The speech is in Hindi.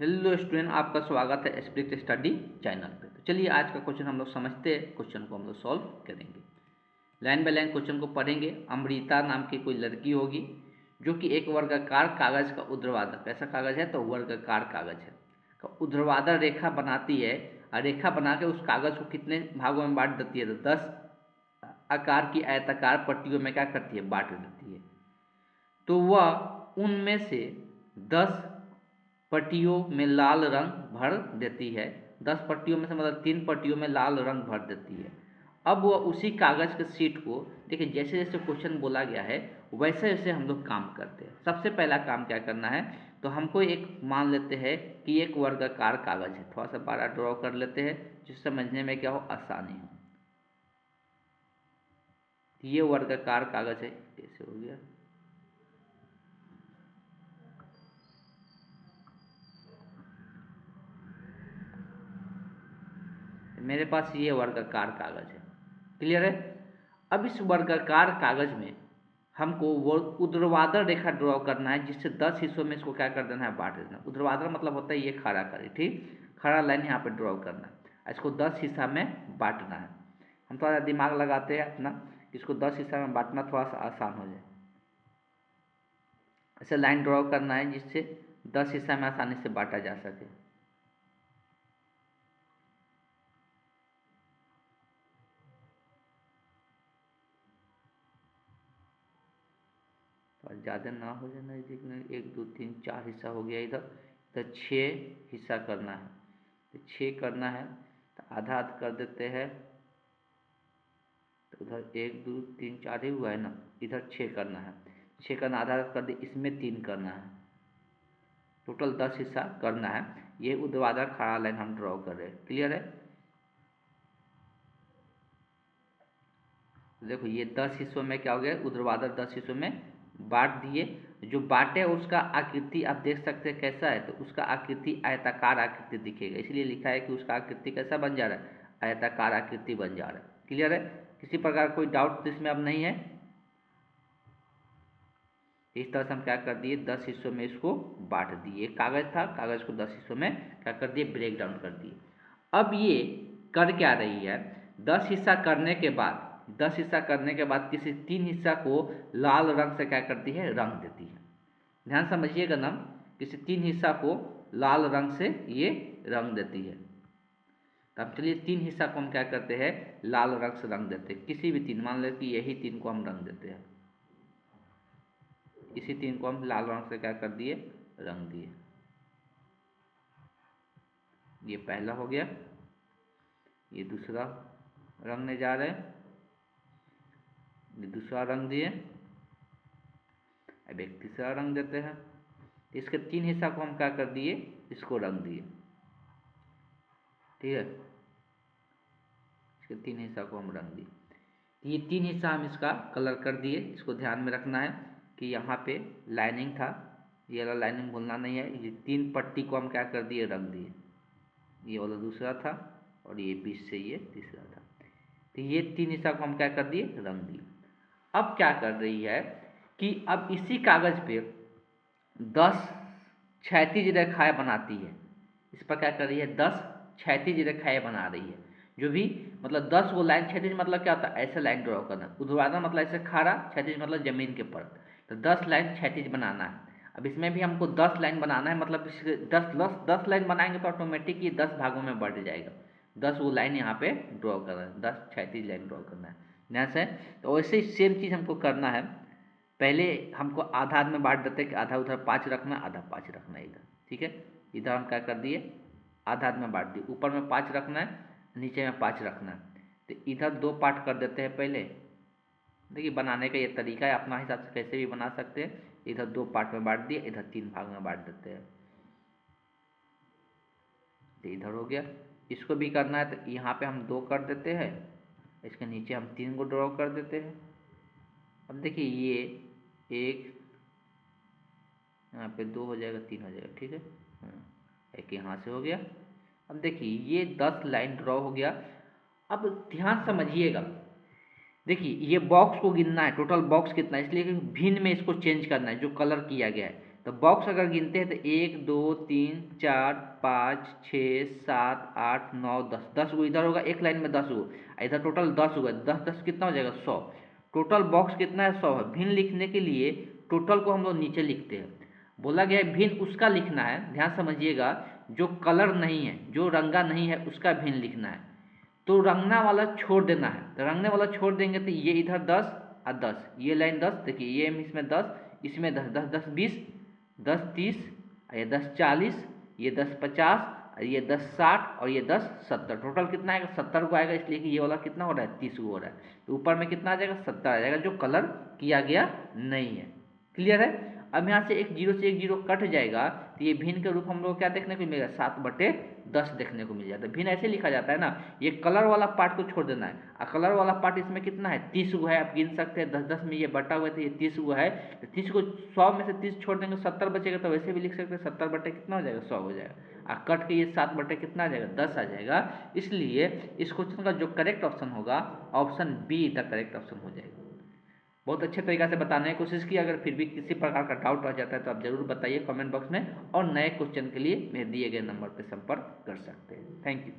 हेलो स्टूडेंट, आपका स्वागत है स्प्लिट स्टडी चैनल पे। तो चलिए आज का क्वेश्चन हम लोग समझते हैं। क्वेश्चन को हम लोग सॉल्व करेंगे। लाइन बाय लाइन क्वेश्चन को पढ़ेंगे। अमृता नाम की कोई लड़की होगी जो कि एक वर्गाकार कागज का ऊर्ध्वाधर, कैसा कागज है तो वर्गाकार कागज है, का ऊर्ध्वाधर रेखा बनाती है और रेखा बना के उस कागज को कितने भागों में बांट देती है, तो 10 आकार की आयताकार पट्टियों में क्या करती है, बांट देती है। तो वह उनमें से 10 पट्टियों में लाल रंग भर देती है। 10 पट्टियों में से मतलब 3 पट्टियों में लाल रंग भर देती है। अब वह उसी कागज़ के शीट को, देखिए जैसे जैसे क्वेश्चन बोला गया है वैसे वैसे हम लोग काम करते हैं। सबसे पहला काम क्या करना है, तो हमको एक मान लेते हैं कि एक वर्गाकार कागज़ है, थोड़ा सा बड़ा ड्रॉ कर लेते हैं जिससे समझने में क्या हो, आसानी हो। ये वर्गाकार कागज़ है, कैसे हो गया, मेरे पास ये वर्गाकार कागज़ है। क्लियर है। अब इस वर्गाकार कागज़ में हमको वो ऊर्ध्वाधर रेखा ड्रॉ करना है जिससे 10 हिस्सों में इसको क्या कर देना है, बांट देना। ऊर्ध्वाधर मतलब होता है ये खड़ा करे, ठीक, खड़ा लाइन यहाँ पे ड्रॉ करना है। इसको 10 हिस्सा में बांटना है। हम थोड़ा दिमाग लगाते हैं अपना, इसको 10 हिस्सा में बांटना थोड़ा सा आसान हो जाए। ऐसे लाइन ड्रॉ करना है जिससे 10 हिस्सा में आसानी से बांटा जा सके। और ज़्यादा ना हो जाए नज़दीक में, 1 2 3 4 हिस्सा हो गया। इधर इधर 6 हिस्सा करना है, तो 6 करना है तो आधा आध कर देते हैं। तो उधर 1 2 3 4 ही हुआ है ना, इधर 6 करना है। 6 करना, आधा आध कर दे, इसमें 3 करना है। टोटल 10 हिस्सा करना है। ये ऊर्ध्वाधर खड़ा लाइन हम ड्रॉ कर रहे हैं। क्लियर है। देखो ये 10 हिस्सों में क्या हो गया, ऊर्ध्वाधर 10 हिस्सों में बांट दिए। जो बांटे उसका आकृति आप देख सकते हैं कैसा है, तो उसका आकृति आयताकार आकृति दिखेगा, इसलिए लिखा है कि उसका आकृति कैसा बन जा रहा है, आयताकार आकृति बन जा रहा है। क्लियर है। किसी प्रकार कोई डाउट इसमें अब नहीं है। इस तरह से हम क्या कर दिए, 10 हिस्सों में इसको बांट दिए। कागज था, कागज को 10 हिस्सों में क्या कर दिए, ब्रेक डाउन कर दिए। अब ये कर क्या रही है, 10 हिस्सा करने के बाद, 10 हिस्सा करने के बाद किसी 3 हिस्सा को लाल रंग से क्या करती है, रंग देती है। ध्यान समझिएगा ना, किसी 3 हिस्सा को लाल रंग से ये रंग देती है। तब चलिए 3 हिस्सा को हम क्या करते हैं, लाल रंग से रंग देते हैं। किसी भी 3, मान लो कि यही 3 को हम रंग देते हैं। इसी 3 को हम लाल रंग से क्या कर दिए, रंग दिए। ये पहला हो गया। ये दूसरा रंगने जा रहे हैं, ये दूसरा रंग दिए। अब एक तीसरा रंग देते हैं। इसके 3 हिस्सा को हम क्या कर दिए, इसको रंग दिए। ठीक है, इसके 3 हिस्सा को हम रंग दिए। ये 3 हिस्सा हम इसका कलर कर दिए। इसको ध्यान में रखना है कि यहाँ पे लाइनिंग था, ये वाला लाइनिंग भूलना नहीं है। ये 3 पट्टी को हम क्या कर दिए, रंग दिए। ये वाला दूसरा था और ये बीच से ये तीसरा था। तो ये 3 हिस्सा को हम क्या कर दिए, रंग दिए। अब क्या कर रही है कि अब इसी कागज पे 10 क्षैतिज रेखाएं बनाती है। इस पर क्या कर रही है, 10 क्षैतिज रेखाएं बना रही है। जो भी मतलब 10 वो लाइन, क्षैतिज मतलब क्या होता है, ऐसे लाइन ड्रॉ करना। ऊर्ध्वाधर मतलब ऐसे खड़ा, क्षैतिज मतलब जमीन के ऊपर। तो 10 लाइन क्षैतिज बनाना है। अब इसमें भी हमको 10 लाइन बनाना है, मतलब 10 लाइन बनाएंगे तो ऑटोमेटिक ये 10 भागों में बढ़ जाएगा। 10 वो लाइन यहाँ पे ड्रॉ करना है, 10 क्षैतिज लाइन ड्रॉ करना है। ध्यान से। तो वैसे ही सेम चीज़ हमको करना है। पहले हमको आधा आध में बांट देते हैं कि आधा उधर 5 रखना, आधा 5 रखना है इधर। ठीक है, इधर हम क्या कर दिए, आधा आध में बांट दिए। ऊपर में 5 रखना है, नीचे में 5 रखना है। तो इधर 2 पार्ट कर देते हैं पहले। देखिए बनाने का ये तरीका है, अपना हिसाब से कैसे भी बना सकते हैं। इधर 2 पार्ट में बांट दिए, इधर 3 भाग में बांट देते हैं। तो इधर हो गया। इसको भी करना है तो यहाँ पे हम 2 कर देते हैं, इसके नीचे हम 3 को ड्रॉ कर देते हैं। अब देखिए ये 1, यहाँ पे 2 हो जाएगा, 3 हो जाएगा। ठीक है, एक यहाँ से हो गया। अब देखिए ये 10 लाइन ड्रॉ हो गया। अब ध्यान समझिएगा, देखिए ये बॉक्स को गिनना है, टोटल बॉक्स कितना है, इसलिए कि भिन्न में इसको चेंज करना है जो कलर किया गया है। तो बॉक्स अगर गिनते हैं तो 1 2 3 4 5 6 7 8 9 10, 10 गो इधर होगा, एक लाइन में 10 गो, इधर टोटल 10 हुआ, 10 10 कितना हो जाएगा 100। टोटल बॉक्स कितना है 100 है। भिन्न लिखने के लिए टोटल को हम लोग नीचे लिखते हैं। बोला गया है भिन्न उसका लिखना है, ध्यान समझिएगा, जो कलर नहीं है, जो रंगा नहीं है उसका भिन्न लिखना है। तो रंगना वाला छोड़ देना है, तो रंगने वाला छोड़ देंगे तो ये इधर 10 और 10, ये लाइन 10, देखिए ये इसमें 10, इसमें 10, 10 10 20, 10 30, ये 10 40, ये 10 50, और ये 10 60, और ये 10 70। टोटल कितना आएगा 70 को आएगा, इसलिए कि ये वाला कितना हो रहा है 30 को हो रहा है। तो ऊपर में कितना आ जाएगा 70 आ जाएगा, जो कलर किया गया नहीं है। क्लियर है। अब यहाँ से एक जीरो से एक जीरो कट जाएगा, तो ये भिन्न के रूप हम लोग क्या देखने को मिलेगा 7/10 देखने को मिल जाता है। भिन्न ऐसे लिखा जाता है ना, ये कलर वाला पार्ट को छोड़ देना है, और कलर वाला पार्ट इसमें कितना है 30 गो है, आप गिन सकते हैं 10 10 में ये बटा हुआ है, तो ये 30 गो है। तो 30 को 100 में से 30 छोड़ देंगे 70 बचेगा, तो वैसे भी लिख सकते हैं 70 बटे कितना हो जाएगा 100 हो जाएगा, और कट के ये 7 बटे कितना आ जाएगा 10 आ जाएगा। इसलिए इस क्वेश्चन का जो करेक्ट ऑप्शन होगा option be the correct option हो जाएगा। बहुत अच्छे तरीके से बताने की कोशिश की। अगर फिर भी किसी प्रकार का डाउट रह जाता है तो आप जरूर बताइए कमेंट बॉक्स में, और नए क्वेश्चन के लिए मेरे दिए गए नंबर पर संपर्क कर सकते हैं। Thank you.